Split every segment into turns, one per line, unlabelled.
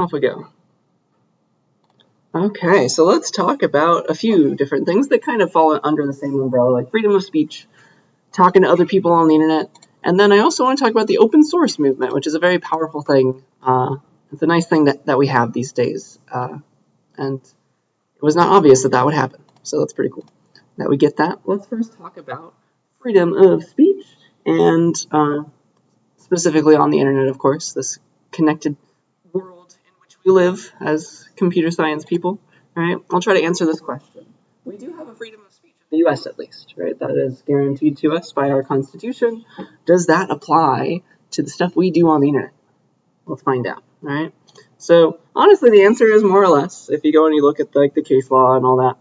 Off we go. Okay, so let's talk about a few different things that kind of fall under the same umbrella, like freedom of speech, talking to other people on the internet, and then I also want to talk about the open source movement, which is a very powerful thing. It's a nice thing that we have these days, and it was not obvious that would happen, so that's pretty cool that we get that. Let's first talk about freedom of speech, and specifically on the internet, of course, this connected world in which we live as computer science people, right? I'll try to answer this question. We do have a freedom of speech in the US, at least, right? That is guaranteed to us by our Constitution. Does that apply to the stuff we do on the internet? Let's find out, right? So honestly, the answer is more or less. If you go and you look at like the case law and all that,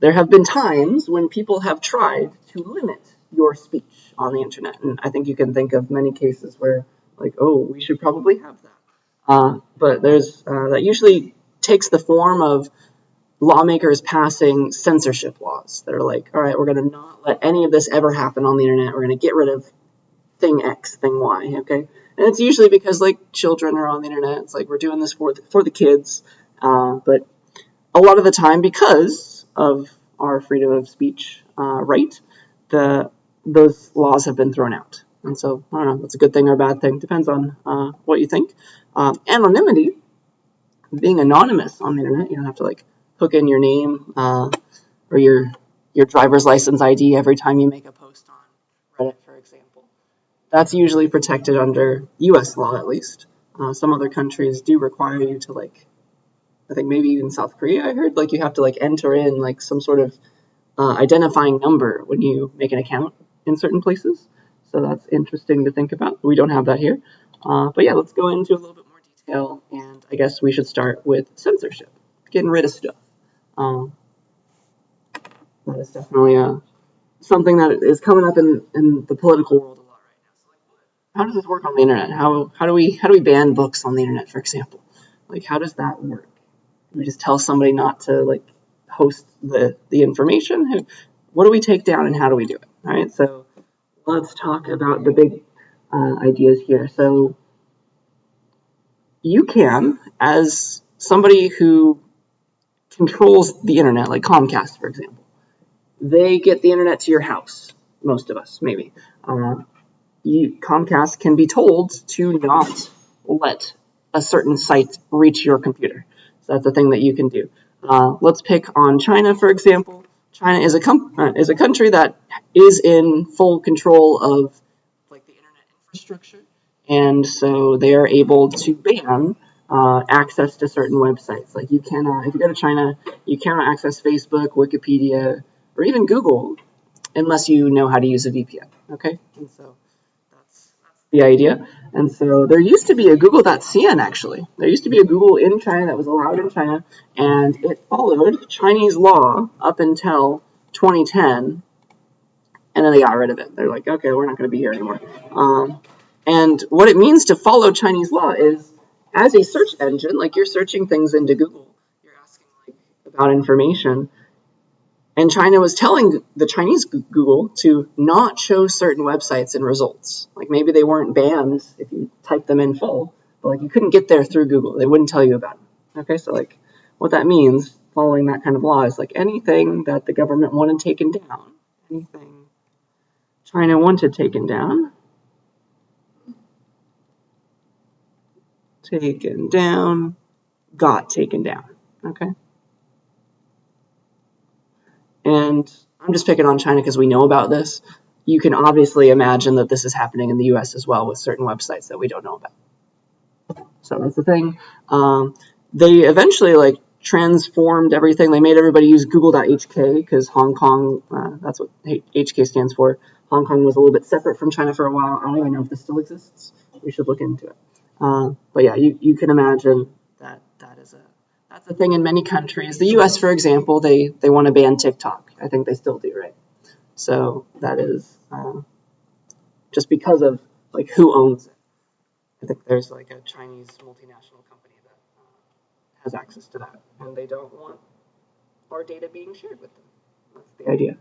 there have been times when people have tried to limit your speech on the internet, and I think you can think of many cases where, like, oh, we should probably have that. But there's that usually takes the form of lawmakers passing censorship laws that are like, all right, we're going to not let any of this ever happen on the internet. We're going to get rid of thing X, thing Y, okay? And it's usually because, like, children are on the internet. It's like we're doing this for the kids. But a lot of the time, because of our freedom of speech right, those laws have been thrown out. And so, I don't know, that's a good thing or a bad thing. Depends on what you think. Anonymity, being anonymous on the internet, you don't have to, like, hook in your name or your driver's license ID every time you make a post on Reddit, for example. That's usually protected under US law, at least. Some other countries do require you to, like, I think maybe even South Korea, I heard, like, you have to, like, enter in, like, some sort of identifying number when you make an account in certain places. So that's interesting to think about. We don't have that here. But yeah, let's go into a little bit more detail, and I guess we should start with censorship, getting rid of stuff. That is definitely something that is coming up in the political world a lot right now. So, like, how does this work on the internet? How do we ban books on the internet, for example? Like, how does that work? Do we just tell somebody not to, like, host the information? What do we take down and how do we do it? All right, so let's talk about the big ideas here. So you can, as somebody who controls the internet, like Comcast, for example, they get the internet to your house, most of us, maybe. Comcast can be told to not let a certain site reach your computer. So that's a thing that you can do. Let's pick on China, for example. China is a country that is in full control of, like, the internet infrastructure, and so they are able to ban access to certain websites. Like, you cannot, if you go to China, you cannot access Facebook, Wikipedia, or even Google unless you know how to use a VPN. Okay, and so that's the idea. And so there used to be a Google.cn, actually. There used to be a Google in China that was allowed in China, and it followed Chinese law up until 2010, and then they got rid of it. They're like, okay, we're not going to be here anymore. And what it means to follow Chinese law is, as a search engine, like, you're searching things into Google, you're asking, like, about information, and China was telling the Chinese Google to not show certain websites in results. Like, maybe they weren't banned if you typed them in full, but, like, you couldn't get there through Google. They wouldn't tell you about them. Okay, so, like, what that means, following that kind of law, is, like, anything that the government wanted taken down, anything China wanted taken down, got taken down. Okay? And I'm just picking on China because we know about this. You can obviously imagine that this is happening in the US as well with certain websites that we don't know about. So that's the thing. They eventually, like, transformed everything. They made everybody use Google.hk because Hong Kong, that's what HK stands for. Hong Kong was a little bit separate from China for a while. I don't even know if this still exists. We should look into it. But yeah, you can imagine that that's a thing in many countries. The US, for example, they want to ban TikTok. I think they still do, right? So that is just because of, like, who owns it. I think there's, like, a Chinese multinational company that has access to that, and they don't want our data being shared with them. That's the idea.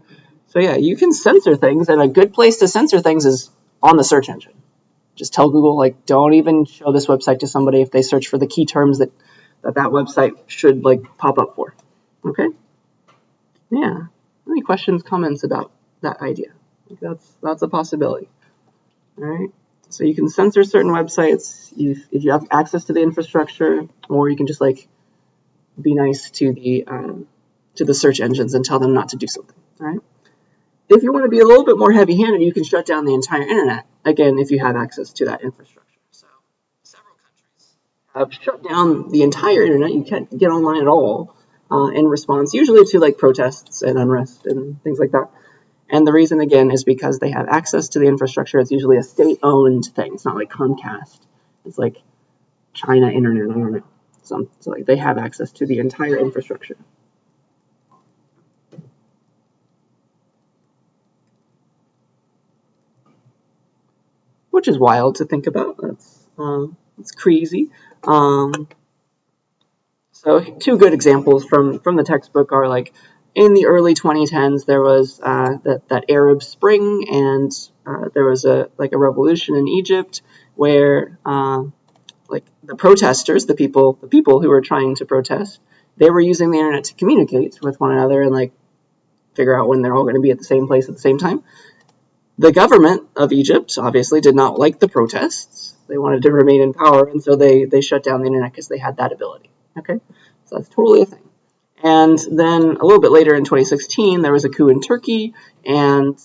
So yeah, you can censor things, and a good place to censor things is on the search engine. Just tell Google, like, don't even show this website to somebody if they search for the key terms that website should, like, pop up for. Okay? Yeah. Any questions, comments about that idea? That's a possibility. All right? So you can censor certain websites if you have access to the infrastructure, or you can just, like, be nice to the search engines and tell them not to do something. All right? If you want to be a little bit more heavy-handed, you can shut down the entire internet, again, if you have access to that infrastructure. So several countries have shut down the entire internet. You can't get online at all in response, usually to, like, protests and unrest and things like that. And the reason, again, is because they have access to the infrastructure. It's usually a state-owned thing. It's not like Comcast. It's like China internet, I don't know. So like, they have access to the entire infrastructure. Which is wild to think about. That's crazy. So two good examples from the textbook are, like, in the early 2010s there was that Arab Spring, and there was a revolution in Egypt where like the protesters, the people who were trying to protest, they were using the internet to communicate with one another and, like, figure out when they're all going to be at the same place at the same time. The government of Egypt obviously did not like the protests. They wanted to remain in power, and so they shut down the internet because they had that ability. Okay, so that's totally a thing. And then a little bit later in 2016, there was a coup in Turkey, and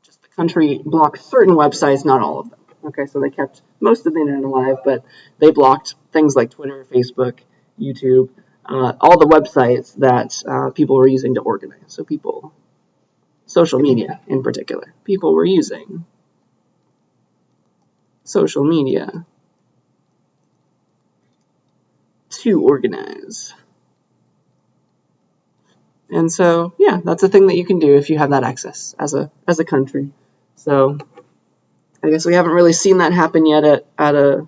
just the country blocked certain websites, not all of them. Okay, so they kept most of the internet alive, but they blocked things like Twitter, Facebook, YouTube, all the websites that people were using to organize. So social media in particular. People were using social media to organize. And so, yeah, that's a thing that you can do if you have that access as a country. So I guess we haven't really seen that happen yet at the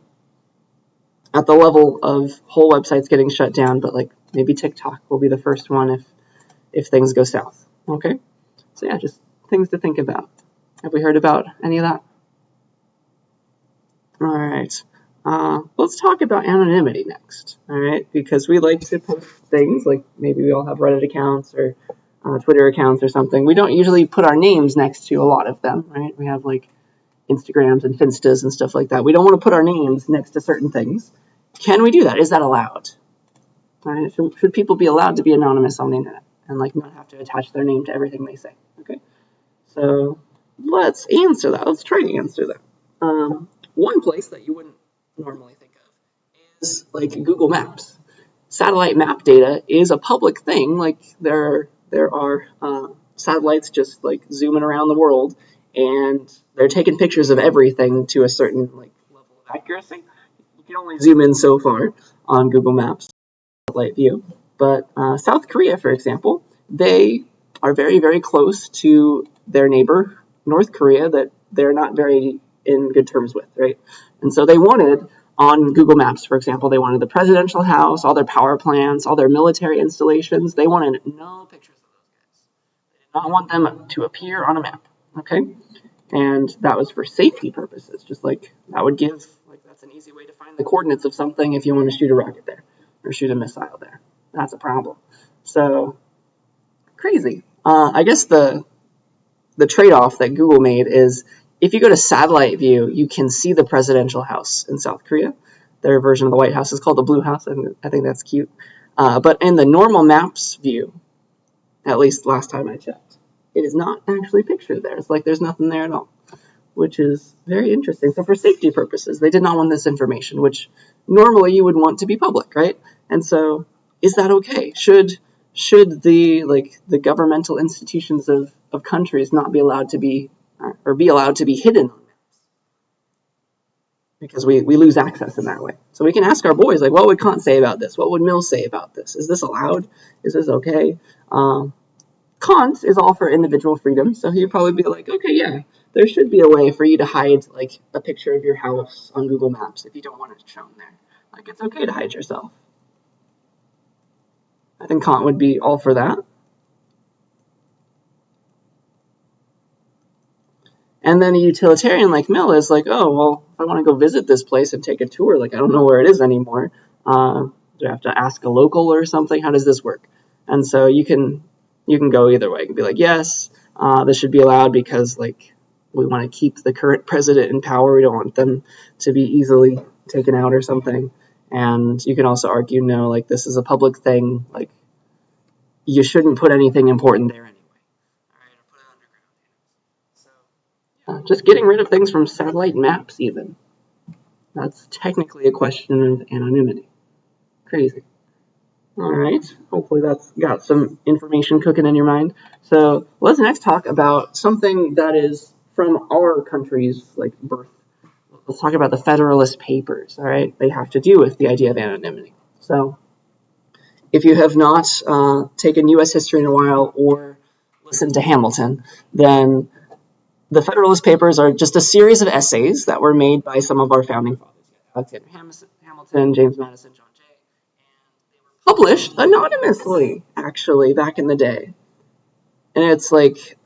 level of whole websites getting shut down, but, like, maybe TikTok will be the first one if things go south. Okay? So yeah, just things to think about. Have we heard about any of that? All right. Let's talk about anonymity next. All right, because we like to post things, like maybe we all have Reddit accounts or Twitter accounts or something. We don't usually put our names next to a lot of them, right? We have, like, Instagrams and Finstas and stuff like that. We don't want to put our names next to certain things. Can we do that? Is that allowed? All right. Should people be allowed to be anonymous on the internet and, like, not have to attach their name to everything they say? Okay. So let's answer that. Let's try to answer that. One place that you wouldn't normally think of is, like, Google Maps. Satellite map data is a public thing. Like, there are satellites just, like, zooming around the world, and they're taking pictures of everything to a certain, like, level of accuracy. You can only zoom in so far on Google Maps satellite view. But South Korea, for example, they are very, very close to their neighbor, North Korea, that they're not very in good terms with, right? And so they wanted, on Google Maps, for example, they wanted the presidential house, all their power plants, all their military installations. They wanted no pictures of those guys. They did not want them to appear on a map, okay? And that was for safety purposes, just like that would give, like, that's an easy way to find the coordinates of something if you want to shoot a rocket there or shoot a missile there. That's a problem. So, crazy. I guess the trade-off that Google made is, if you go to satellite view, you can see the presidential house in South Korea. Their version of the White House is called the Blue House, and I think that's cute. But in the normal maps view, at least last time I checked, it is not actually pictured there. It's like there's nothing there at all, which is very interesting. So for safety purposes, they did not want this information, which normally you would want to be public, right? And so, is that okay? Should the governmental institutions of countries not be allowed to be, or be allowed to be hidden on maps? Because we lose access in that way. So we can ask our boys, like, what would Kant say about this? What would Mill say about this? Is this allowed? Is this okay? Kant is all for individual freedom, so he'd probably be like, okay, yeah, there should be a way for you to hide, like, a picture of your house on Google Maps if you don't want it shown there. Like, it's okay to hide yourself. I think Kant would be all for that. And then a utilitarian like Mill is like, oh, well, if I want to go visit this place and take a tour, like I don't know where it is anymore. Do I have to ask a local or something? How does this work? And so you can go either way. You can be like, yes, this should be allowed because like we want to keep the current president in power. We don't want them to be easily taken out or something. And you can also argue, no, like this is a public thing. Like you shouldn't put anything important there anyway. All right, I'll put it underground. So just getting rid of things from satellite maps, even. That's technically a question of anonymity. Crazy. All right. Hopefully that's got some information cooking in your mind. So let's next talk about something that is from our country's like birth. Let's talk about the Federalist Papers. All right. They have to do with the idea of anonymity. So if you have not taken U.S. history in a while or listened to Hamilton, then the Federalist Papers are just a series of essays that were made by some of our founding fathers. Alexander Hamilton, James Madison, John Jay, and they were published anonymously, actually, back in the day. And it's like,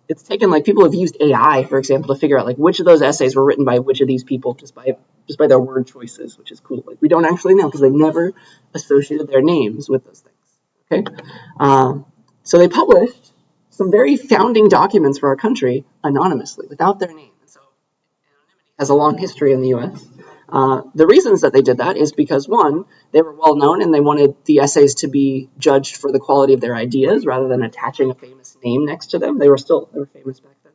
it's taken, like, people have used AI, for example, to figure out, like, which of those essays were written by which of these people just by their word choices, which is cool. Like, we don't actually know because they never associated their names with those things, okay? So they published some very founding documents for our country anonymously, without their name. And so anonymity has a long history in the U.S. The reasons that they did that is because, one, they were well known and they wanted the essays to be judged for the quality of their ideas rather than attaching a famous name next to them. They were famous back then.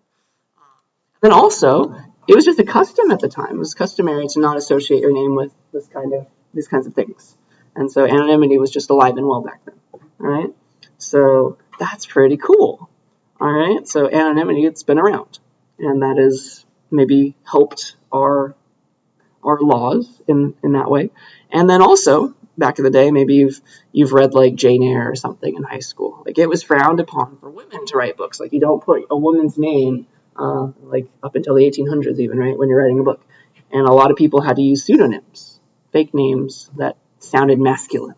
Then also, it was just a custom at the time. It was customary to not associate your name with these kinds of things. And so anonymity was just alive and well back then. All right? So that's pretty cool. All right? So anonymity, it's been around. And that has maybe helped our laws in that way. And then also, back in the day, maybe you've read like Jane Eyre or something in high school. Like it was frowned upon for women to write books. Like you don't put a woman's name like up until the 1800s even, right, when you're writing a book. And a lot of people had to use pseudonyms, fake names that sounded masculine,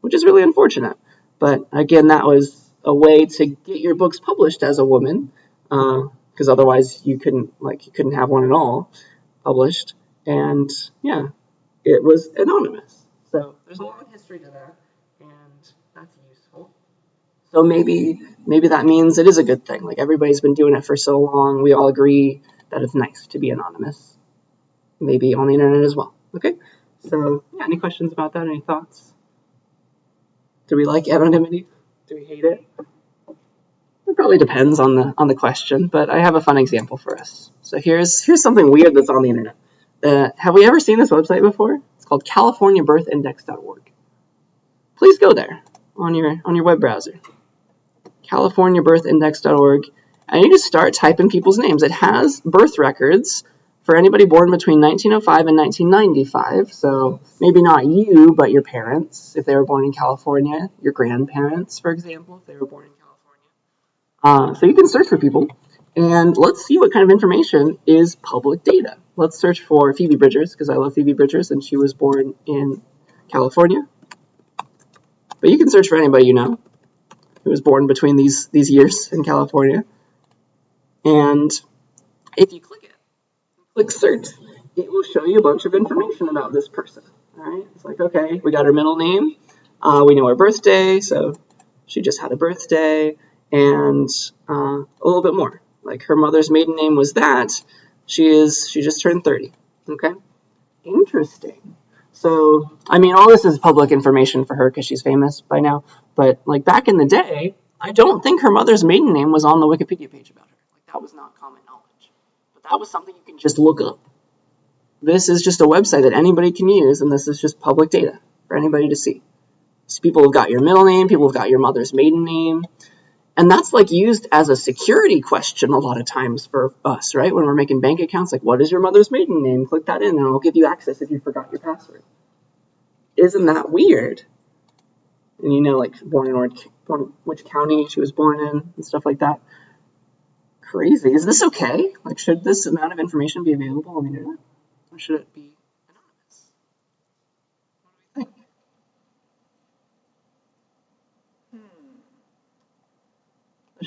which is really unfortunate. But again, that was a way to get your books published as a woman, because otherwise you couldn't have one at all published. And yeah, it was anonymous. So there's a long history to that, and that's useful. So maybe that means it is a good thing. Like everybody's been doing it for so long, we all agree that it's nice to be anonymous. Maybe on the internet as well. Okay. So yeah, any questions about that? Any thoughts? Do we like anonymity? Do we hate it? It probably depends on the question, but I have a fun example for us. So here's something weird that's on the internet. Have we ever seen this website before? It's called CaliforniaBirthIndex.org. Please go there on your web browser. CaliforniaBirthIndex.org, and you just start typing people's names. It has birth records for anybody born between 1905 and 1995. So maybe not you, but your parents, if they were born in California, your grandparents, for example, if they were born in California. So you can search for people, and let's see what kind of information is public data. Let's search for Phoebe Bridgers, because I love Phoebe Bridgers, and she was born in California. But you can search for anybody you know who was born between these years in California. And if you click search, it will show you a bunch of information about this person. All right, it's like, okay, we got her middle name, we know her birthday, so she just had a birthday, and a little bit more. Like her mother's maiden name was that. She just turned 30. Okay, interesting. So, I mean, all this is public information for her because she's famous by now. But like back in the day, I don't think her mother's maiden name was on the Wikipedia page about her. Like that was not common knowledge. But that was something you can just look up. This is just a website that anybody can use, and this is just public data for anybody to see. So people have got your middle name, people have got your mother's maiden name. And that's like used as a security question a lot of times for us, right? When we're making bank accounts, like, what is your mother's maiden name? Click that in and it'll give you access if you forgot your password. Isn't that weird? And you know, like, which county she was born in and stuff like that. Crazy. Is this okay? Like, should this amount of information be available on the internet? Or should it be anonymous? What do we think?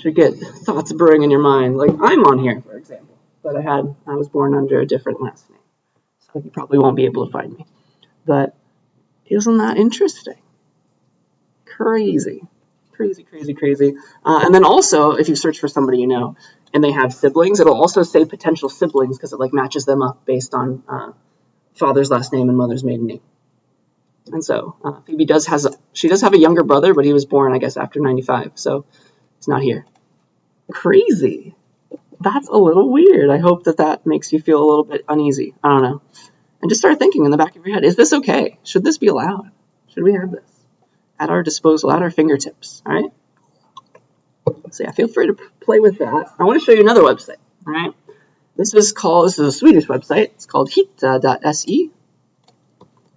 should get thoughts brewing in your mind. Like I'm on here, for example, but I was born under a different last name, so you probably won't be able to find me. But isn't that interesting? Crazy. And then also, if you search for somebody you know and they have siblings, it'll also say potential siblings because it like matches them up based on father's last name and mother's maiden name. And so Phoebe does have a younger brother, but he was born, I guess, after 95, so he's not here. Crazy. That's a little weird. I hope that makes you feel a little bit uneasy. I don't know. And just start thinking in the back of your head, is this okay? Should this be allowed? Should we have this at our disposal, at our fingertips? All right? So yeah, feel free to play with that. I want to show you another website. All right? This is a Swedish website. It's called hitta.se.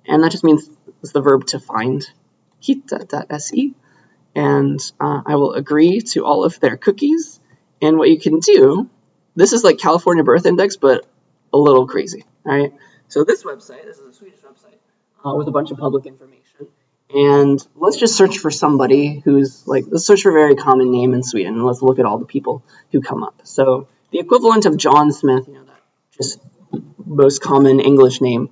And that just means it's the verb to find. Hitta.se. And I will agree to all of their cookies. And what you can do, this is like California Birth Index, but a little crazy. All right? So this website, this is a Swedish website with a bunch of public information. And let's just search for somebody who's like, let's search for a very common name in Sweden. And let's look at all the people who come up. So the equivalent of John Smith, that just most common English name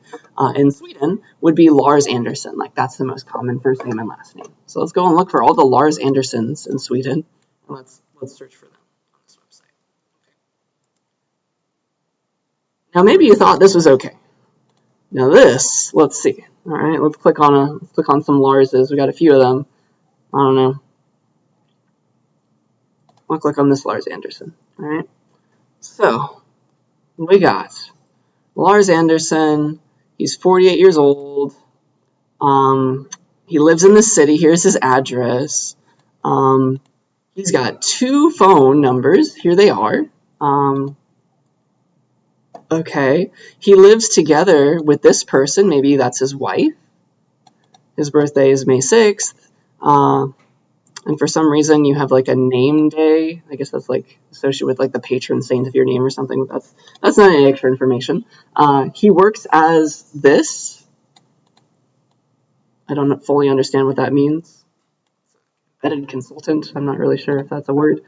in Sweden would be Lars Anderson. Like that's the most common first name and last name. So let's go and look for all the Lars Andersons in Sweden. And let's search for them on this website. Okay. Now maybe you thought this was okay. Now this, let's see. All right, let's click on some Larses. We got a few of them. I don't know. I'll click on this Lars Anderson. All right. So we got Lars Anderson. He's 48 years old. He lives in the city. Here's his address. He's got 2 phone numbers. Here they are. Okay, he lives together with this person. Maybe that's his wife. His birthday is May 6th. And for some reason you have like a name day. I guess that's like associated with like the patron saint of your name or something. That's not any extra information. He works as this. I don't fully understand what that means. Embedded consultant. I'm not really sure if that's a word.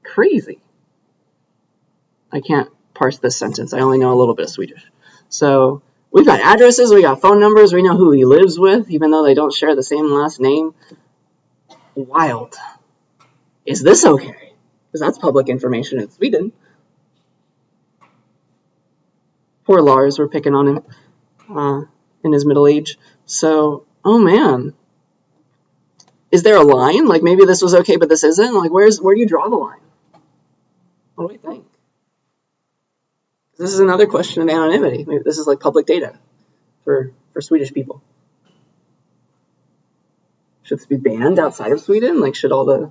Crazy. I can't parse this sentence. I only know a little bit of Swedish. So we've got addresses, we got phone numbers, we know who he lives with, even though they don't share the same last name. Wild. Is this okay? Because that's public information in Sweden. Poor Lars, we're picking on him in his middle age. So, oh man. Is there a line? Like maybe this was okay, but this isn't? Like where do you draw the line? What do we think? This is another question of anonymity. Maybe this is like public data for Swedish people. Should this be banned outside of Sweden? Like, should all the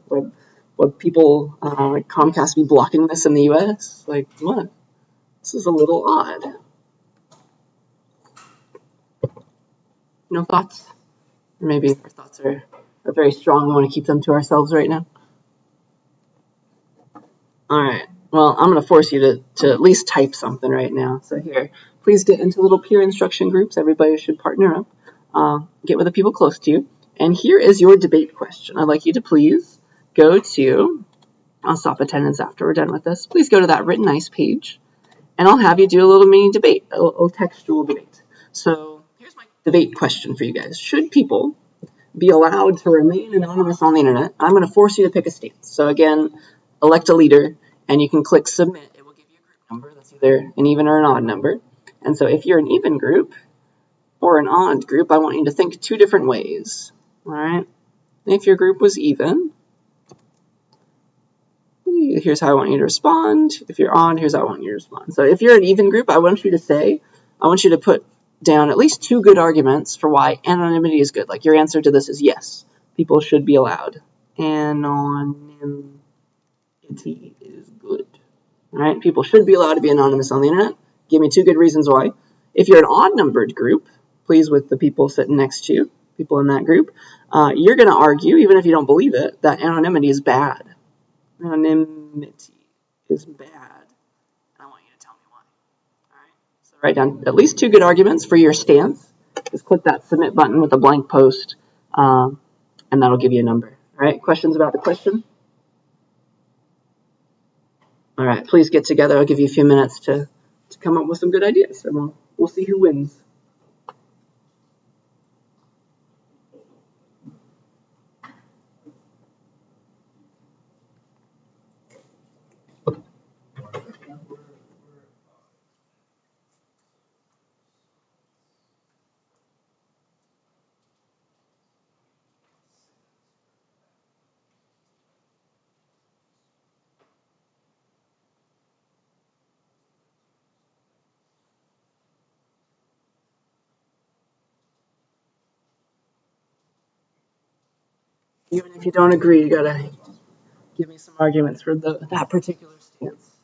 web people like Comcast be blocking this in the U.S.? Like, what? This is a little odd. No thoughts? Or maybe our thoughts are very strong. We want to keep them to ourselves right now. All right. Well, I'm going to force you to at least type something right now. So here, please get into little peer instruction groups. Everybody should partner up. Get with the people close to you. And here is your debate question. I'd like you to please go to, I'll stop attendance after we're done with this. Please go to that written nice page. And I'll have you do a little mini debate, a little textual debate. So here's my debate question for you guys. Should people be allowed to remain anonymous on the internet? I'm going to force you to pick a stance. So again, elect a leader. And you can click submit. It will give you a group number that's either an even or an odd number. And so if you're an even group or an odd group, I want you to think 2 different ways. All right? If your group was even, here's how I want you to respond. If you're odd, here's how I want you to respond. So if you're an even group, I want you to put down at least 2 good arguments for why anonymity is good. Like your answer to this is yes, people should be allowed. Anonymity is good. All right, people should be allowed to be anonymous on the internet. Give me 2 good reasons why. If you're an odd-numbered group, please with the people sitting next to you, people in that group, you're going to argue, even if you don't believe it, that anonymity is bad. Anonymity is bad. And I want you to tell me why. All right, so write down at least 2 good arguments for your stance. Just click that submit button with a blank post, and that'll give you a number. All right, questions about the question? All right, please get together. I'll give you a few minutes to come up with some good ideas, and we'll see who wins. Even if you don't agree, you gotta give me some arguments for that particular stance.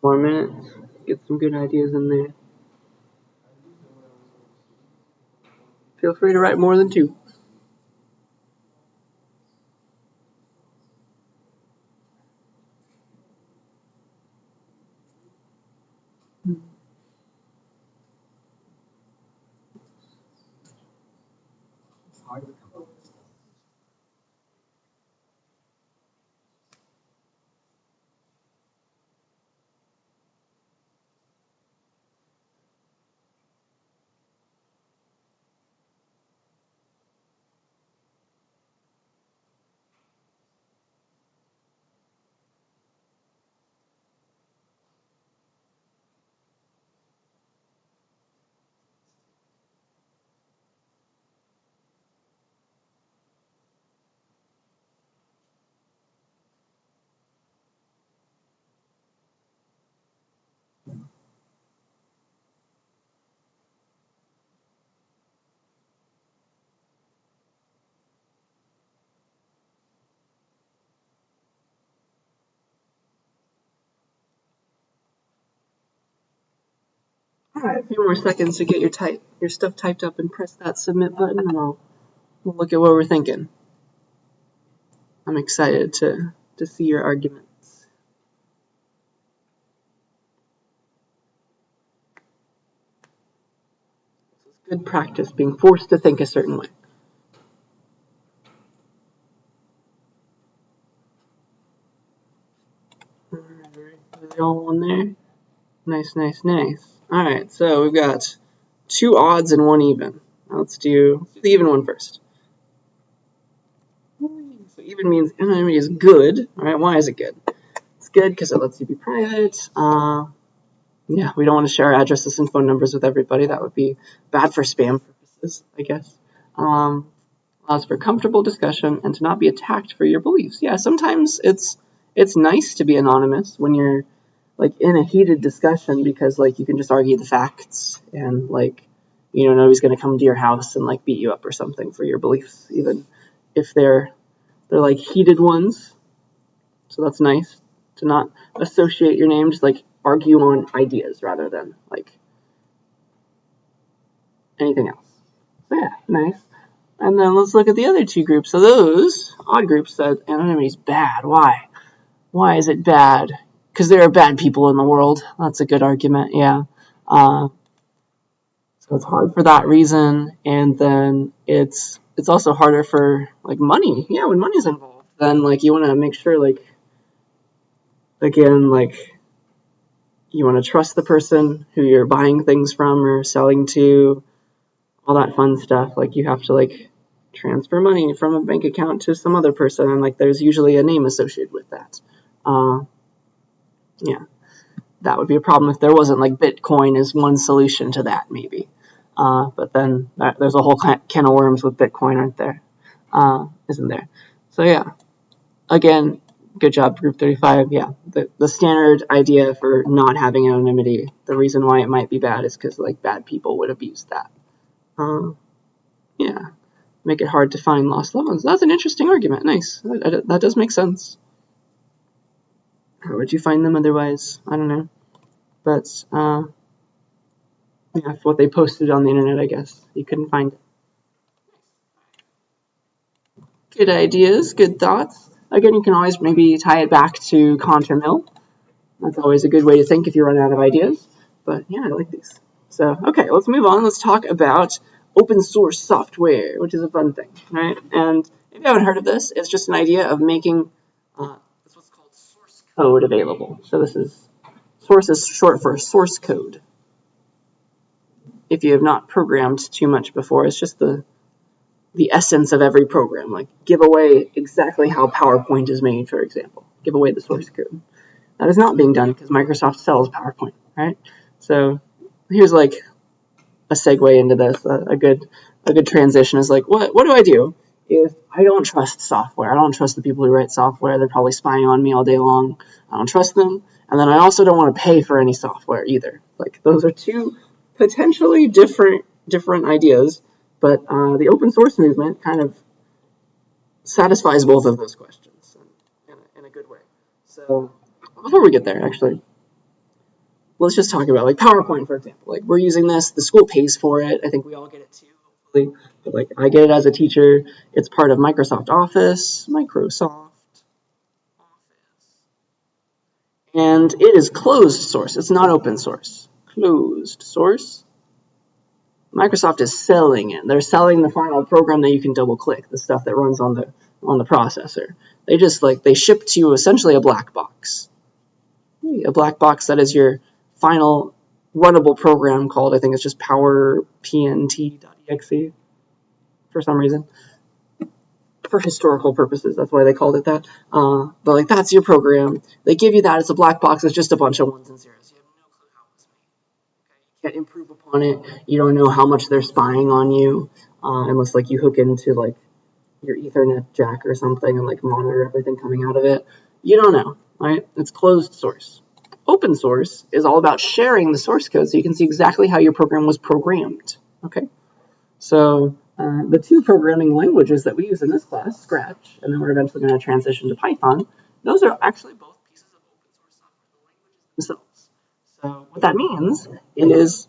More minutes, get some good ideas in there. Feel free to write more than 2. All right, a few more seconds to get your stuff typed up and press that submit button, and we'll look at what we're thinking. I'm excited to see your arguments. This is good practice, being forced to think a certain way. All right, are they all on there? Nice, nice, nice. All right, so we've got 2 odds and 1 even. Now let's do the even one first. So even means anonymity is good. All right, why is it good? It's good because it lets you be private. Yeah, we don't want to share addresses and phone numbers with everybody. That would be bad for spam purposes, I guess. Allows for comfortable discussion and to not be attacked for your beliefs. Yeah, sometimes it's nice to be anonymous when you're like in a heated discussion because like you can just argue the facts and like nobody's going to come to your house and like beat you up or something for your beliefs, even if they're like heated ones. So that's nice to not associate your name, just like argue on ideas rather than like anything else. So yeah, nice. And then let's look at the other two groups. So those odd groups said anonymity is bad. Why? Why is it bad? Because there are bad people in the world. That's a good argument, yeah. So it's hard for that reason, and then it's also harder for like money. Yeah, when money's involved, then like you want to make sure like again like you want to trust the person who you're buying things from or selling to, all that fun stuff. Like you have to like transfer money from a bank account to some other person, and like there's usually a name associated with that. Yeah, that would be a problem if there wasn't like Bitcoin is one solution to that, maybe. But then there's a whole can of worms with Bitcoin, aren't there? Isn't there? So yeah, again, good job, Group 35. Yeah, the standard idea for not having anonymity, the reason why it might be bad is because like bad people would abuse that. Yeah, make it hard to find lost loved ones. That's an interesting argument. Nice. That does make sense. How would you find them otherwise? I don't know. But yeah, what they posted on the internet, I guess. You couldn't find it. Good ideas, good thoughts. Again, you can always maybe tie it back to Contra Mill. That's always a good way to think if you run out of ideas. But yeah, I like these. So, okay, let's move on. Let's talk about open source software, which is a fun thing, right? And if you haven't heard of this, it's just an idea of making what's called source code available. So source is short for source code. If you have not programmed too much before, it's just the essence of every program. Like give away exactly how PowerPoint is made, for example. Give away the source code. That is not being done because Microsoft sells PowerPoint, right? So here's like a segue into this. A good transition is like, what do I do if I don't trust software? I don't trust the people who write software. They're probably spying on me all day long. I don't trust them. And then I also don't want to pay for any software either. Like those are two potentially different ideas, but the open source movement kind of satisfies both of those questions in a good way. So before we get there, actually, let's just talk about like PowerPoint, for example. Like we're using this, the school pays for it. I think we all get it too, hopefully. But like I get it as a teacher. It's part of Microsoft Office. And it is closed source. It's not open source. Closed source. Microsoft is selling it. They're selling the final program that you can double click, the stuff that runs on the processor. They ship to you essentially a black box. A black box that is your final runnable program called, I think it's just PowerPNT.exe for some reason. For historical purposes, that's why they called it that. But like that's your program. They give you that. It's a black box. It's just a bunch of ones and zeros. You have no clue how it's made. You can't improve upon it. You don't know how much they're spying on you, unless like you hook into like your Ethernet jack or something and like monitor everything coming out of it. You don't know, right? It's closed source. Open source is all about sharing the source code so you can see exactly how your program was programmed. Okay, so the two programming languages that we use in this class, Scratch, and then we're eventually going to transition to Python, those are actually both pieces of open source software, the languages themselves. So what that means is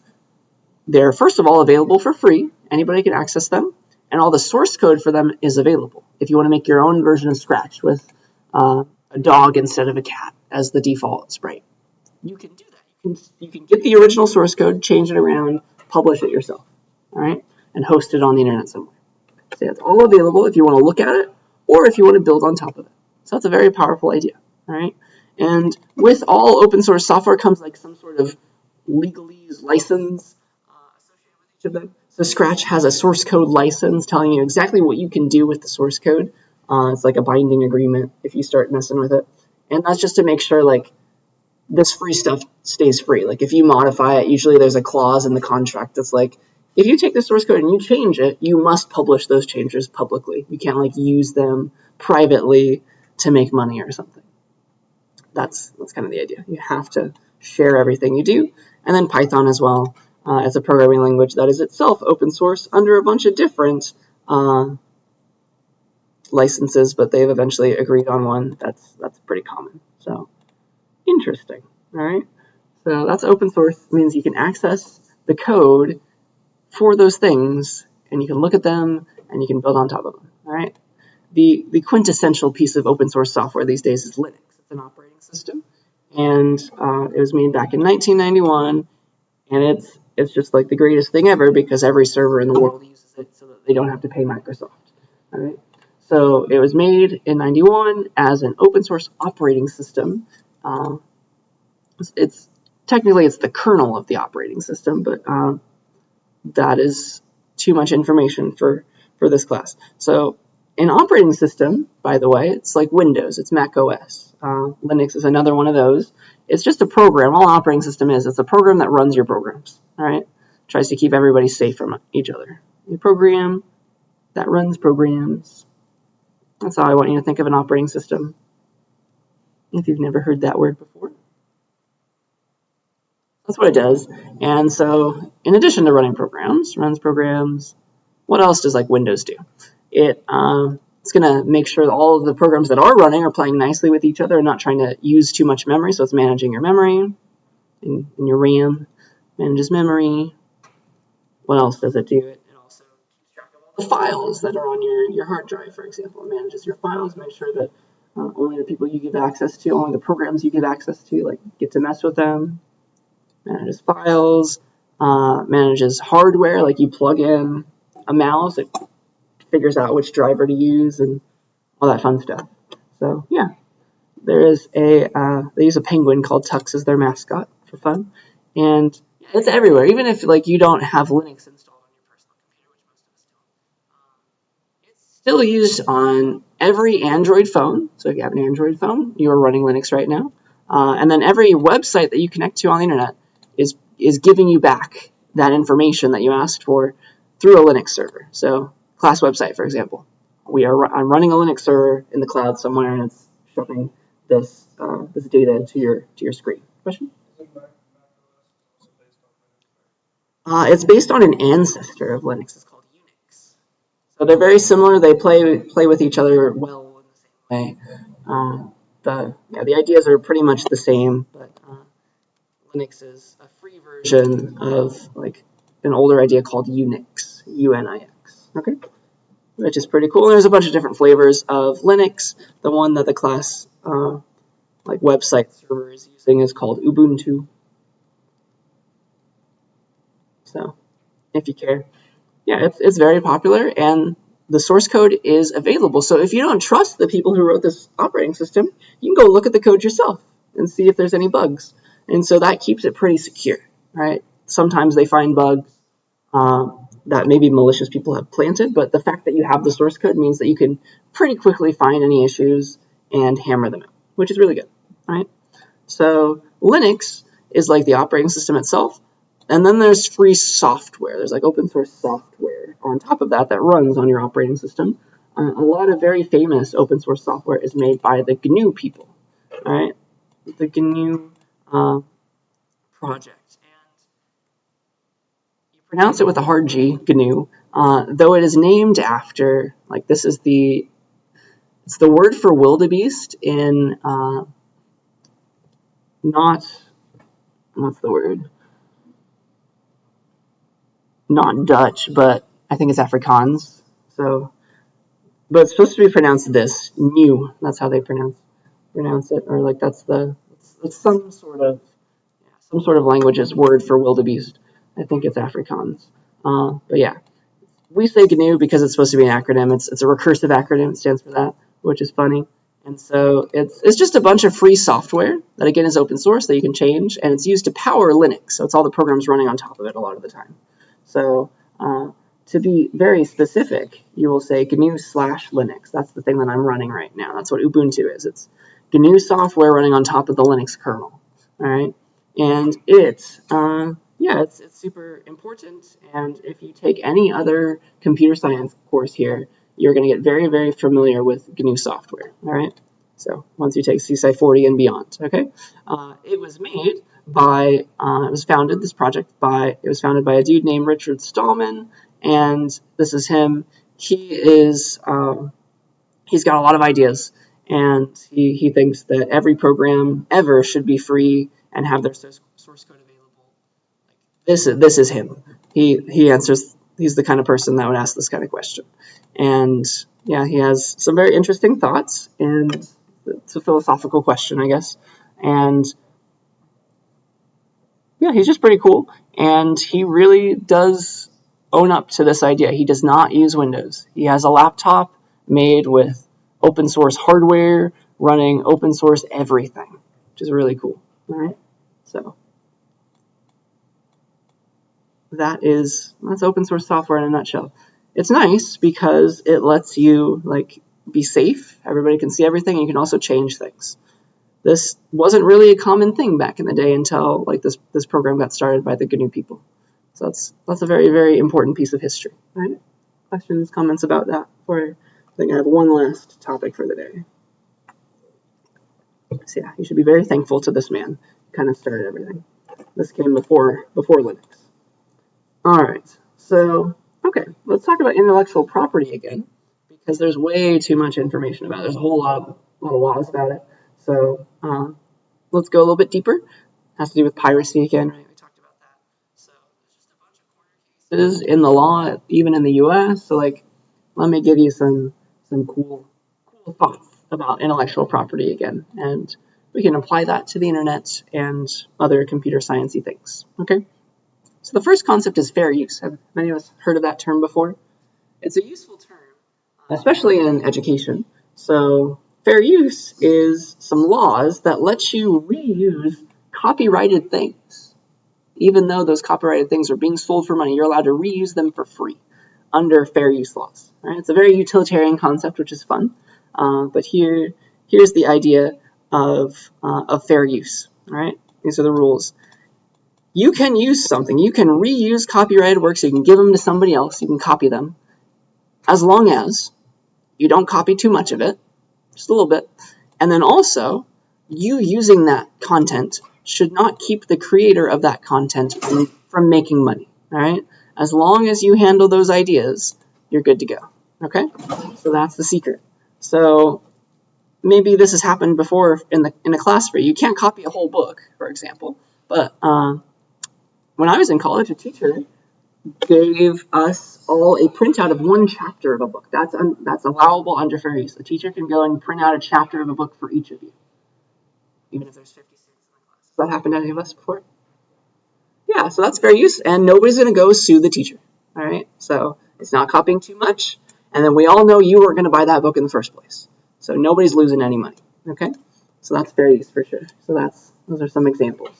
they're, first of all, available for free. Anybody can access them. And all the source code for them is available. If you want to make your own version of Scratch with a dog instead of a cat as the default sprite, you can do that. You can get the original source code, change it around, publish it yourself, all right, and host it on the internet somewhere. So it's all available if you want to look at it or if you want to build on top of it. So that's a very powerful idea, all right? And with all open source software comes like some sort of legalese license associated with each of them. So Scratch has a source code license telling you exactly what you can do with the source code. It's like a binding agreement if you start messing with it. And that's just to make sure like this free stuff stays free. Like if you modify it, usually there's a clause in the contract that's like, if you take the source code and you change it, you must publish those changes publicly. You can't like use them privately to make money or something. That's kind of the idea. You have to share everything you do. And then Python as well. It's a programming language that is itself open source under a bunch of different licenses, but they've eventually agreed on one that's pretty common. So interesting. All right. So that's open source. It means you can access the code for those things, and you can look at them, and you can build on top of them. All right. The quintessential piece of open source software these days is Linux. It's an operating system, and it was made back in 1991, and it's just like the greatest thing ever because every server in the world uses it so that they don't have to pay Microsoft. All right. So it was made in 91 as an open source operating system. It's technically it's the kernel of the operating system, but that is too much information for this class. So an operating system, by the way, it's like Windows, it's Mac OS. Linux is another one of those. It's just a program. All an operating system is, it's a program that runs your programs. All right, tries to keep everybody safe from each other. A program that runs programs. That's how I want you to think of an operating system, if you've never heard that word before. That's what it does. And so in addition to running programs, runs programs, what else does like Windows do? It's going to make sure that all of the programs that are running are playing nicely with each other and not trying to use too much memory. So it's managing your memory and your RAM, manages memory. What else does it do? It also keeps track of all the files that are on your hard drive, for example. It manages your files, makes sure that only the people you give access to, only the programs you give access to, like get to mess with them. Manages files, manages hardware, like you plug in a mouse, it figures out which driver to use and all that fun stuff. So yeah, there is they use a penguin called Tux as their mascot for fun, and it's everywhere. Even if like you don't have Linux installed on your personal computer, which most of us don't, it's still used on every Android phone. So if you have an Android phone, you are running Linux right now, and then every website that you connect to on the internet is giving you back that information that you asked for through a Linux server. So class website, for example, I'm running a Linux server in the cloud somewhere, and it's shoving this data to your screen. Question? It's based on an ancestor of Linux. It's called Unix. So they're very similar. They play with each other well in the same way. The ideas are pretty much the same, but Linux is a free version of like an older idea called Unix, U-N-I-X. Okay, which is pretty cool. There's a bunch of different flavors of Linux. The one that the class like website server is using is called Ubuntu. So, if you care, yeah, it's very popular, and the source code is available. So if you don't trust the people who wrote this operating system, you can go look at the code yourself and see if there's any bugs. And so that keeps it pretty secure, right? Sometimes they find bugs that maybe malicious people have planted, but the fact that you have the source code means that you can pretty quickly find any issues and hammer them out, which is really good, right? So Linux is like the operating system itself, and then there's free software. There's like open source software on top of that runs on your operating system. A lot of very famous open source software is made by the GNU people, all right? The GNU project. And you pronounce it with a hard G, GNU, though it is named after, like this is it's the word for wildebeest in, what's the word? Not Dutch, but I think it's Afrikaans. So, but it's supposed to be pronounced this, new. That's how they pronounce it, or like it's some sort of language's word for wildebeest. I think it's Afrikaans. But yeah, we say GNU because it's supposed to be an acronym. It's a recursive acronym. It stands for that, which is funny. And so it's just a bunch of free software that again is open source that you can change, and it's used to power Linux. So it's all the programs running on top of it a lot of the time. So to be very specific, you will say GNU/Linux. That's the thing that I'm running right now. That's what Ubuntu is. It's GNU software running on top of the Linux kernel. All right, and it's super important. And if you take any other computer science course here, you're going to get very, very familiar with GNU software. All right, So once you take CSCI 40 and beyond, okay? It was made by, it was founded by a dude named Richard Stallman, and this is him. He's got a lot of ideas, and he thinks that every program ever should be free and have their source code available. This is him. He answers. He's the kind of person that would ask this kind of question, and yeah, he has some very interesting thoughts, and it's a philosophical question, I guess, and yeah, he's just pretty cool, and he really does own up to this idea. He does not use Windows. He has a laptop made with open source hardware running open source everything, which is really cool. All right, so that's open source software in a nutshell. It's nice because it lets you be safe. Everybody can see everything, and you can also change things. This wasn't really a common thing back in the day until this program got started by the GNU people. So that's a very, very important piece of history. All right? Questions, comments about that? I think I have one last topic for the day. So yeah, you should be very thankful to this man. He kind of started everything. This came before Linux. All right, so okay, let's talk about intellectual property again, because there's way too much information about it. There's a whole lot of laws about it. So let's go a little bit deeper. It has to do with piracy again, right? We talked about that. So there's just a bunch of corner cases in the law, even in the U.S. So let me give you some cool thoughts about intellectual property again, and we can apply that to the internet and other computer sciencey things. Okay. So the first concept is fair use. Have many of us heard of that term before? It's a useful term, especially in education. So fair use is some laws that let you reuse copyrighted things. Even though those copyrighted things are being sold for money, you're allowed to reuse them for free under fair use laws. Right? It's a very utilitarian concept, which is fun. But here's the idea of fair use. All right? These are the rules. You can use something. You can reuse copyrighted works. You can give them to somebody else. You can copy them, as long as you don't copy too much of it, just a little bit. And then also, you using that content should not keep the creator of that content from making money. All right? As long as you handle those ideas, you're good to go. Okay? So that's the secret. So maybe this has happened before in a class for you. You can't copy a whole book, for example, but when I was in college, a teacher gave us all a printout of one chapter of a book. That's allowable under fair use. A teacher can go and print out a chapter of a book for each of you, even if there's 50 students in the class. Has that happened to any of us before? Yeah, so that's fair use, and nobody's going to go sue the teacher. All right, so it's not copying too much, and then we all know you weren't going to buy that book in the first place, so nobody's losing any money. Okay, so that's fair use for sure. So those are some examples.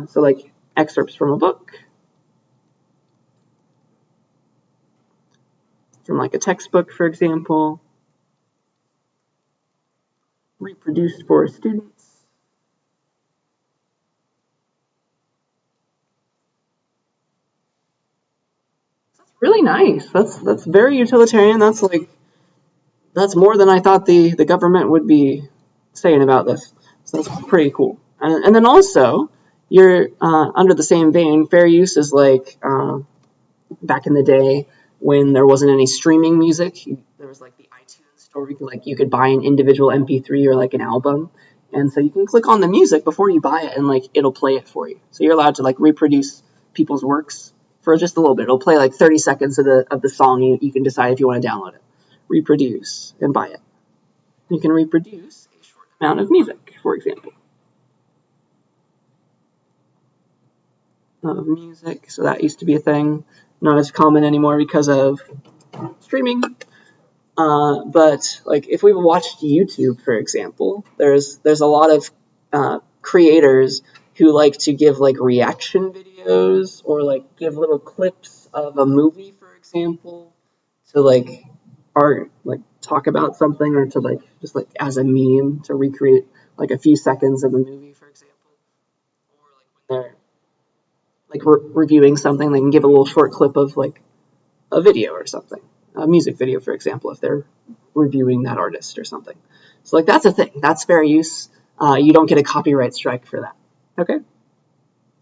So excerpts from a book, from a textbook, for example, reproduced for students. That's really nice. That's very utilitarian. That's more than I thought the government would be saying about this. So that's pretty cool. And then also, you're under the same vein. Fair use is back in the day when there wasn't any streaming music. There was the iTunes store. You could buy an individual MP3 or an album, and so you can click on the music before you buy it, and it'll play it for you. So you're allowed to reproduce people's works for just a little bit. It'll play 30 seconds of the song. You can decide if you want to download it, reproduce, and buy it. You can reproduce a short amount of music, for example. Music, so that used to be a thing. Not as common anymore because of streaming. But if we've watched YouTube, for example, there's a lot of creators who like to give reaction videos or give little clips of a movie, for example, to or talk about something, or to just as a meme to recreate a few seconds of a movie, for example, or when they're reviewing something, they can give a little short clip of a video or something. a music video, for example, if they're reviewing that artist or something. So like that's a thing. That's fair use. You don't get a copyright strike for that. Okay?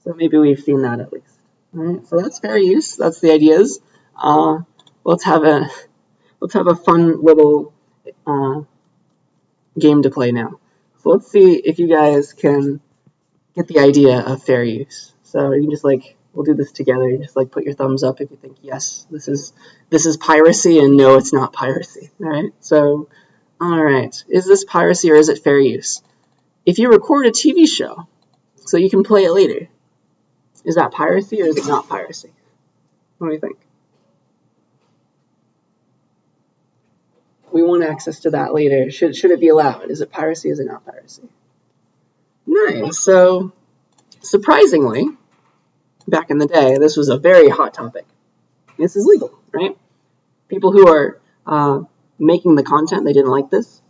So maybe we've seen that at least. All right, so that's fair use. That's the ideas. Let's have a fun little game to play now. So let's see if you guys can get the idea of fair use. So you can just we'll do this together. You just put your thumbs up if you think yes, this is piracy, and no, it's not piracy. All right. So, all right, is this piracy or is it fair use? If you record a TV show so you can play it later, is that piracy or is it not piracy? What do you think? We want access to that later. Should it be allowed? Is it piracy? Is it not piracy? Nice. So, surprisingly, back in the day, this was a very hot topic. This is legal, right? People who are making the content, they didn't like this.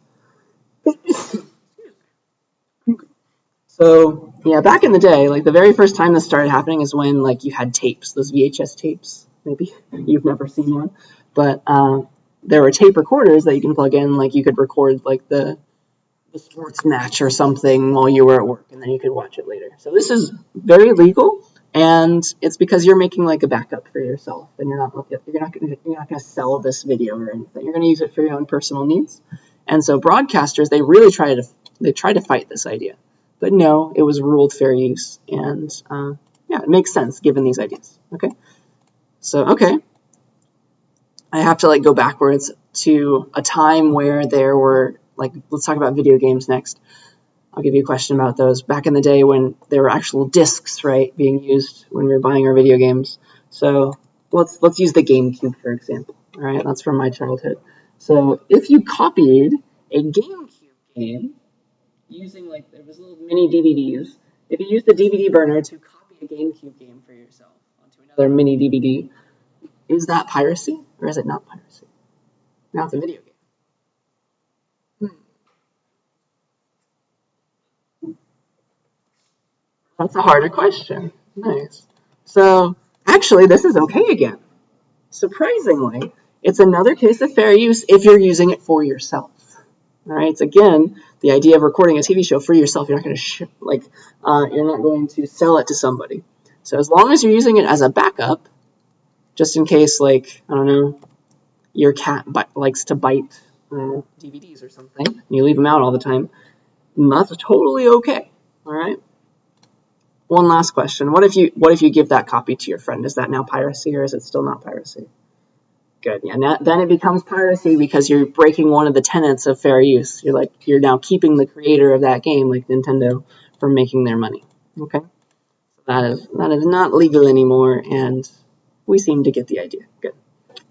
So, yeah, back in the day, the very first time this started happening is when, you had tapes, those VHS tapes. Maybe you've never seen one. But there were tape recorders that you can plug in. You could record, the sports match or something while you were at work, and then you could watch it later. So this is very legal, and it's because you're making, a backup for yourself, and you're not going to sell this video or anything. You're going to use it for your own personal needs. And so broadcasters, they really try to fight this idea. But no, it was ruled fair use, and yeah, it makes sense given these ideas. Okay, so I have to go backwards to a time where there were let's talk about video games next. I'll give you a question about those. Back in the day when there were actual discs, right, being used when we were buying our video games. So let's use the GameCube for example. All right, that's from my childhood. So if you copied a GameCube game using there was little mini DVDs. If you use the DVD burner to copy a GameCube game for yourself onto another mini DVD, is that piracy or is it not piracy? Now it's a video game. That's a harder question. Nice. So actually, this is okay again. Surprisingly, it's another case of fair use if you're using it for yourself. All right. It's again the idea of recording a TV show for yourself. You're not going to you're not going to sell it to somebody. So as long as you're using it as a backup, just in case I don't know, your cat likes to bite DVDs or something, and you leave them out all the time, that's totally okay. All right. One last question. What if you give that copy to your friend? Is that now piracy or is it still not piracy? Good. Yeah. Then it becomes piracy because you're breaking one of the tenets of fair use. You're now keeping the creator of that game, like Nintendo, from making their money. Okay. That is not legal anymore, and we seem to get the idea. Good.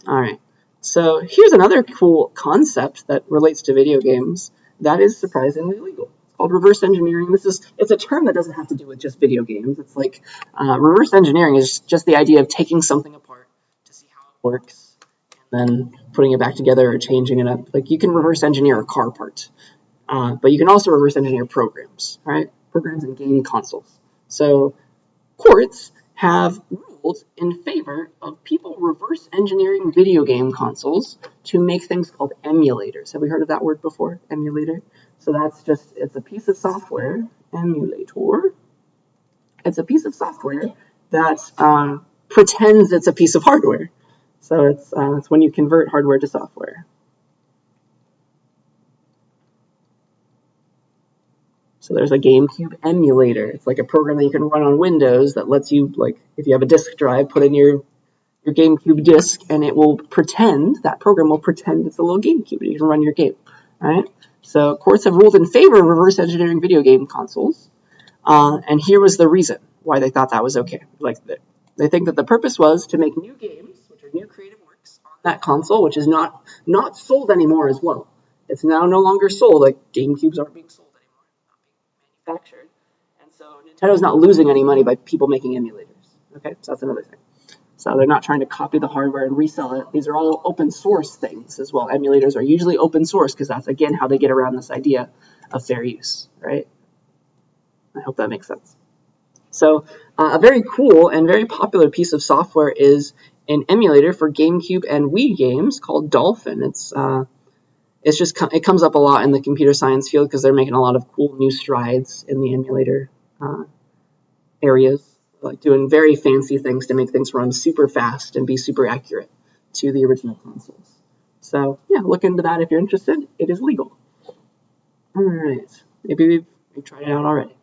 All right. So here's another cool concept that relates to video games that is surprisingly legal. It's called reverse engineering. It's a term that doesn't have to do with just video games. It's reverse engineering is just the idea of taking something apart to see how it works, and then putting it back together or changing it up. You can reverse engineer a car part, but you can also reverse engineer programs, right? Programs and game consoles. So courts have ruled in favor of people reverse engineering video game consoles to make things called emulators. Have we heard of that word before? Emulator? So it's a piece of software, emulator. It's a piece of software that pretends it's a piece of hardware. So it's when you convert hardware to software. So there's a GameCube emulator. It's a program that you can run on Windows that lets you, if you have a disk drive, put in your GameCube disk, and that program will pretend it's a little GameCube, and you can run your game. All right? So courts have ruled in favor of reverse engineering video game consoles, and here was the reason why they thought that was okay. They think that the purpose was to make new games, which are new creative works, on that console, which is not sold anymore as well. It's now no longer sold. GameCubes aren't being sold anymore, not being manufactured. And so Nintendo's not losing any money by people making emulators. Okay, so that's another thing. So they're not trying to copy the hardware and resell it. These are all open source things as well. Emulators are usually open source because that's, again, how they get around this idea of fair use, right? I hope that makes sense. So a very cool and very popular piece of software is an emulator for GameCube and Wii games called Dolphin. It comes up a lot in the computer science field because they're making a lot of cool new strides in the emulator areas, like doing very fancy things to make things run super fast and be super accurate to the original consoles. So yeah, look into that if you're interested. It is legal. All right, maybe we've tried it out already,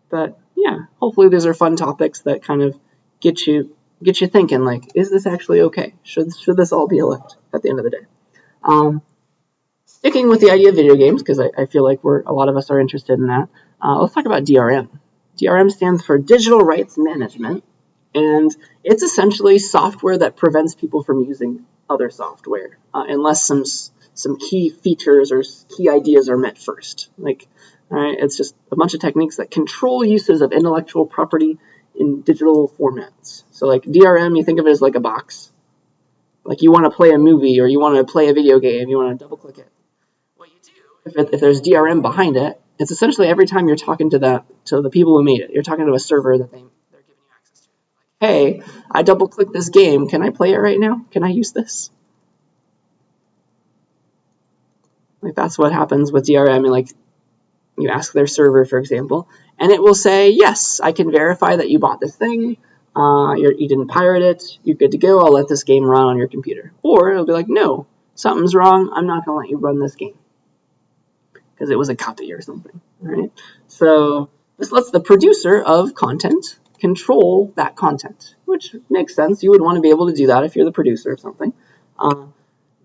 but yeah, hopefully these are fun topics that kind of get you thinking. Like, is this actually okay? Should this all be allowed at the end of the day? Sticking with the idea of video games, because I feel like a lot of us are interested in that. Let's talk about DRM. DRM stands for Digital Rights Management, and it's essentially software that prevents people from using other software unless some key features or key ideas are met first. Like, all right, it's just a bunch of techniques that control uses of intellectual property in digital formats. So like DRM, you think of it as like a box. Like you want to play a movie or you want to play a video game, you want to double click it. What you do, if there's DRM behind it, it's essentially every time you're talking to the people who made it, you're talking to a server that they're giving you access to. Like, hey, I double clicked this game. Can I play it right now? Can I use this? Like that's what happens with DRM. And like you ask their server, for example, and it will say, yes, I can verify that you bought this thing. You didn't pirate it. You're good to go. I'll let this game run on your computer. Or it'll be like, no, something's wrong. I'm not going to let you run this game because it was a copy or something. Right? So this lets the producer of content control that content, which makes sense. You would want to be able to do that if you're the producer of something.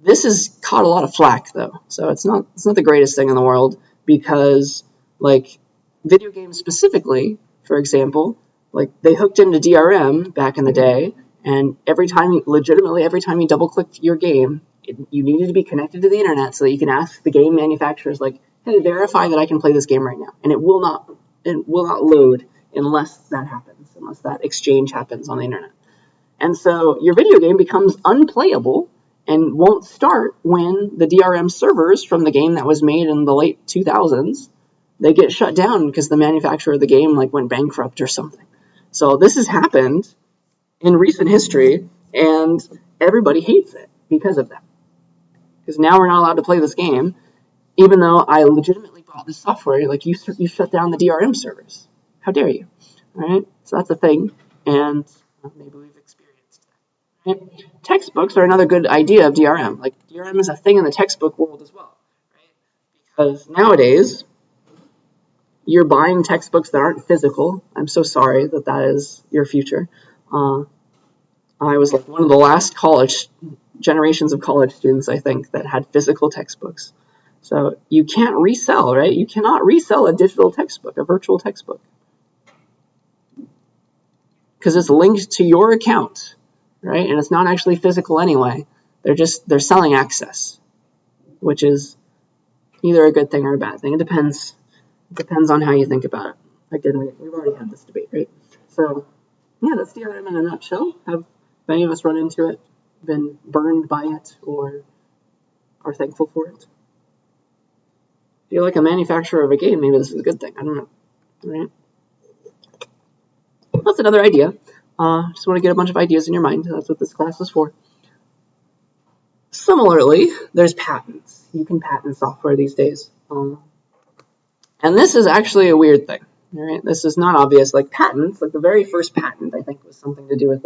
This has caught a lot of flack, though, so it's not the greatest thing in the world because, like, video games specifically, for example, like they hooked into DRM back in the day, and every time you double-clicked your game, you needed to be connected to the internet so that you can ask the game manufacturers, like, hey, verify that I can play this game right now, and it will not load unless that exchange happens on the internet. And so your video game becomes unplayable and won't start when the DRM servers from the game that was made in the late 2000s, they get shut down because the manufacturer of the game like went bankrupt or something. So this has happened in recent history, and everybody hates it because of that. Because now we're not allowed to play this game, even though I legitimately bought this software. Like you shut down the DRM servers. How dare you? All right, so that's a thing, and maybe we've experienced that. Right? Textbooks are another good idea of DRM. Like DRM is a thing in the textbook world as well, right? Because nowadays you're buying textbooks that aren't physical. I'm so sorry that is your future. I was like one of the last generations of college students, I think, that had physical textbooks. So you can't resell, right? You cannot resell a digital textbook, a virtual textbook, because it's linked to your account, right? And it's not actually physical anyway. They're selling access, which is either a good thing or a bad thing. It depends on how you think about it. Again, we've already had this debate, right? So yeah, that's DRM in a nutshell. Have many of us run into it, been burned by it, or are thankful for it? If you're like a manufacturer of a game, maybe this is a good thing. I don't know. Right? That's another idea. Just want to get a bunch of ideas in your mind. That's what this class is for. Similarly, there's patents. You can patent software these days. And this is actually a weird thing. Right? This is not obvious. Like patents, like the very first patent, I think, was something to do with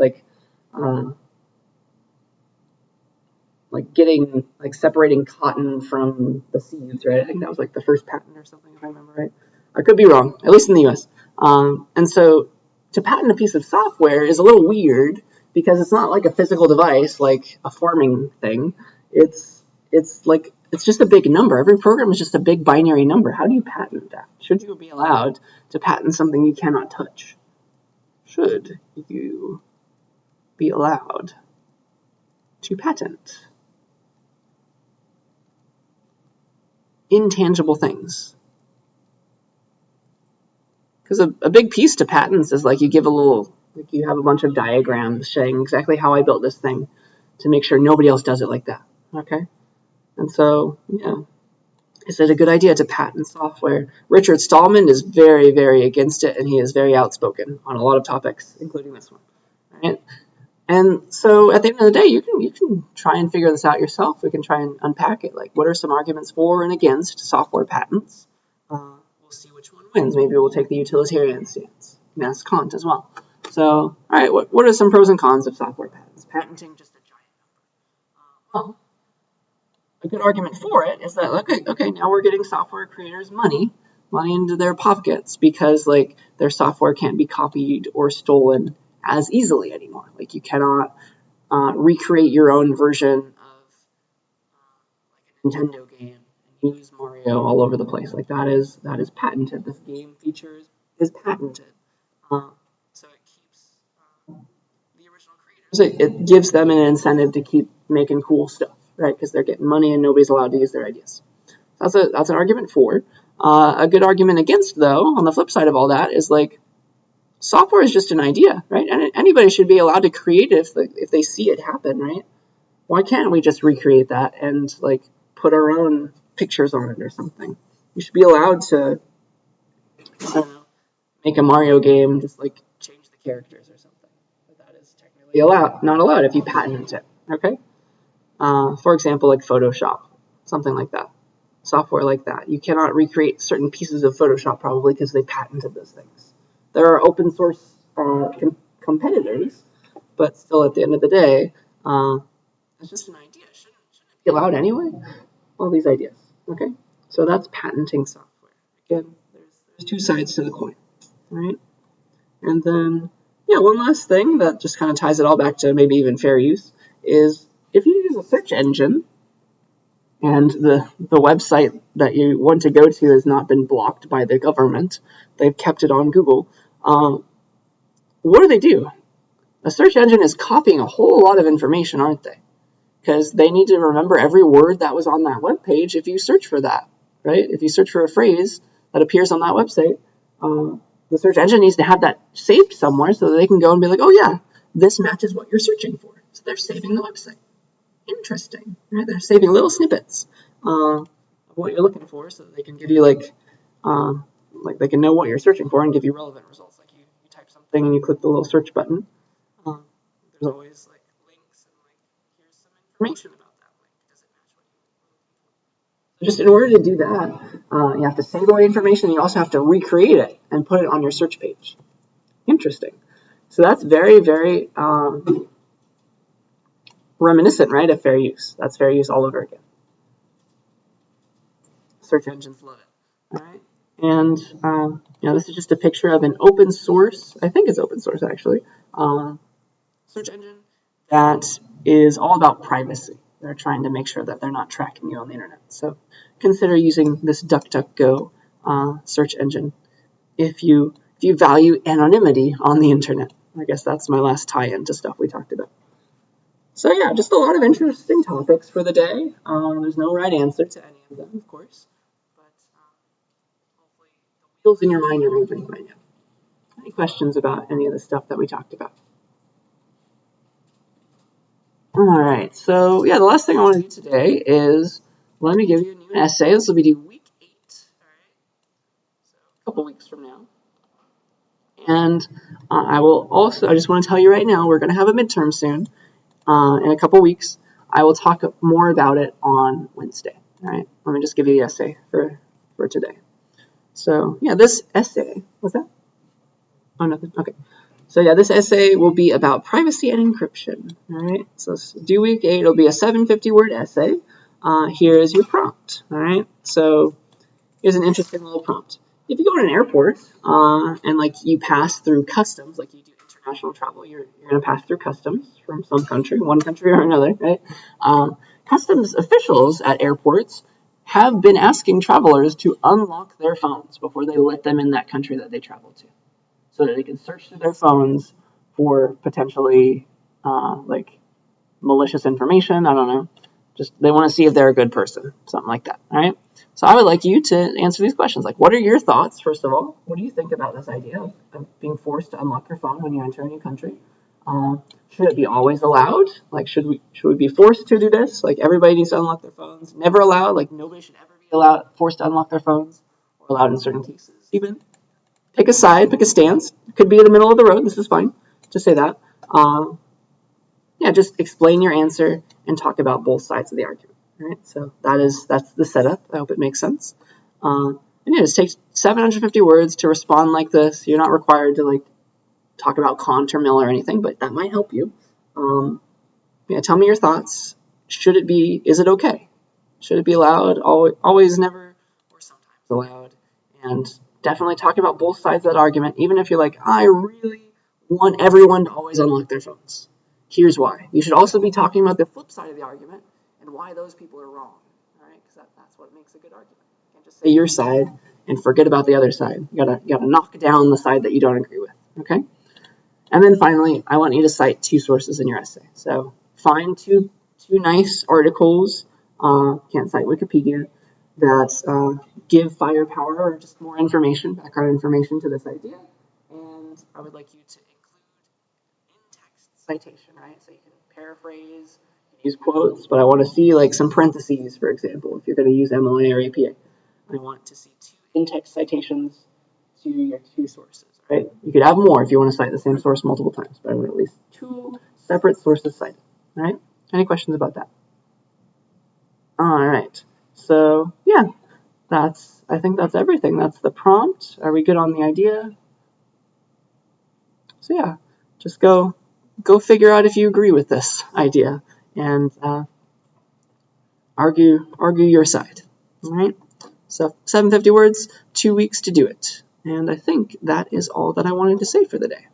separating cotton from the seeds, right? I think that was like the first patent or something, if I remember right. I could be wrong, at least in the US. And so to patent a piece of software is a little weird because it's not like a physical device, like a farming thing. It's just a big number. Every program is just a big binary number. How do you patent that? Should you be allowed to patent something you cannot touch? Should you be allowed to patent intangible things? Because a big piece to patents is like you give you have a bunch of diagrams showing exactly how I built this thing to make sure nobody else does it like that. Okay? And so, yeah, is it a good idea to patent software? Richard Stallman is very, very against it, and he is very outspoken on a lot of topics, including this one. Right? And so at the end of the day, you can try and figure this out yourself. We can try and unpack it. Like, what are some arguments for and against software patents? We'll see which one wins. Maybe we'll take the utilitarian stance. And ask Kant as well. So, all right, what are some pros and cons of software patents? Patenting just a giant number. Well, a good argument for it is that, okay, now we're getting software creators money into their pockets because, like, their software can't be copied or stolen as easily anymore. Like, you cannot recreate your own version of like a Nintendo game and use Mario all over the place. Like, that is patented. This game feature is patented. So it keeps the original creators. It gives them an incentive to keep making cool stuff, right? Because they're getting money and nobody's allowed to use their ideas. That's an argument for. A good argument against, though, on the flip side of all that, is like, software is just an idea, right? And anybody should be allowed to create it if they see it happen, right? Why can't we just recreate that and, like, put our own pictures on it or something? You should be allowed to, I don't know, make a Mario game, just, like, change the characters or something. But that is technically not allowed if you patent it, okay? For example, like Photoshop, something like that. Software like that. You cannot recreate certain pieces of Photoshop probably because they patented those things. There are open source competitors, but still at the end of the day, it's just an idea. Shouldn't it be allowed anyway? All these ideas, okay? So that's patenting software. Again, there's two sides to the coin, right? And then, yeah, one last thing that just kind of ties it all back to maybe even fair use is if you use a search engine and the website that you want to go to has not been blocked by the government, they've kept it on Google, what do? A search engine is copying a whole lot of information, aren't they? Because they need to remember every word that was on that web page if you search for that, right? If you search for a phrase that appears on that website, the search engine needs to have that saved somewhere so that they can go and be like, oh yeah, this matches what you're searching for. So they're saving the website. Interesting, right? They're saving little snippets of what you're looking for so that they can give you like they can know what you're searching for and give you relevant results. Like you type something and you click the little search button. There's always like links and like here's some information about that link. Does it match what you're looking for? So just in order to do that, you have to save away information. You also have to recreate it and put it on your search page. Interesting. So that's very, very reminiscent, right, of fair use. That's fair use all over again. Search engines love it. All right. And this is just a picture of an open source, I think it's open source actually, search engine that is all about privacy. They're trying to make sure that they're not tracking you on the internet. So consider using this DuckDuckGo search engine if you value anonymity on the internet. I guess that's my last tie-in to stuff we talked about. So yeah, just a lot of interesting topics for the day. There's no right answer to any of them, of course. But hopefully the wheels in your mind are moving by now. Any questions about any of the stuff that we talked about? All right, so yeah, the last thing I want to do today is let me give you a new essay. This will be week 8, all right? So a couple weeks from now. And I just want to tell you right now, we're going to have a midterm soon. In a couple weeks. I will talk more about it on Wednesday. All right, let me just give you the essay for today. So yeah, this essay, what's that? Oh, nothing. Okay. So yeah, this essay will be about privacy and encryption. All right. So due week 8, it'll be a 750-word essay. Here is your prompt. All right. So here's an interesting little prompt. If you go to an airport and like you pass through customs, like you do international travel, you're going to pass through customs from some country, one country or another, right? Customs officials at airports have been asking travelers to unlock their phones before they let them in that country that they travel to, so that they can search through their phones for potentially like malicious information. I don't know. Just they want to see if they're a good person, something like that. All right. So I would like you to answer these questions. Like, what are your thoughts, first of all? What do you think about this idea of being forced to unlock your phone when you enter a new country? Should it be always allowed? Like, should we be forced to do this? Like, everybody needs to unlock their phones. Never allowed. Like, nobody should ever be forced to unlock their phones, or allowed in certain cases. Even pick a side, pick a stance. It could be in the middle of the road. This is fine. Just say that. yeah, just explain your answer and talk about both sides of the argument. Right? So that's the setup. I hope it makes sense. And yeah, just take 750 words to respond like this. You're not required to like talk about Kant or Mill or anything, but that might help you. Yeah, tell me your thoughts. Is it okay? Should it be allowed? Always, never, or sometimes allowed? And definitely talk about both sides of that argument, even if you're like, I really want everyone to always unlock their phones. Here's why. You should also be talking about the flip side of the argument and why those people are wrong. All right, because that's what makes a good argument. You can't just say your side and forget about the other side. You gotta knock down the side that you don't agree with. Okay. And then finally, I want you to cite 2 sources in your essay. So find two nice articles, can't cite Wikipedia, that give firepower or just more information, background information to this idea. And I would like you to include in-text citation, right? So you can paraphrase, use quotes, but I want to see like some parentheses, for example, if you're going to use MLA or APA. I want to see 2 in-text citations to your 2 sources. Right? You could have more if you want to cite the same source multiple times, but I want at least 2 separate sources cited. All right? Any questions about that? All right. So yeah, I think that's everything. That's the prompt. Are we good on the idea? So yeah, just go figure out if you agree with this idea and argue your side. All right. So 750 words, 2 weeks to do it. And I think that is all that I wanted to say for the day.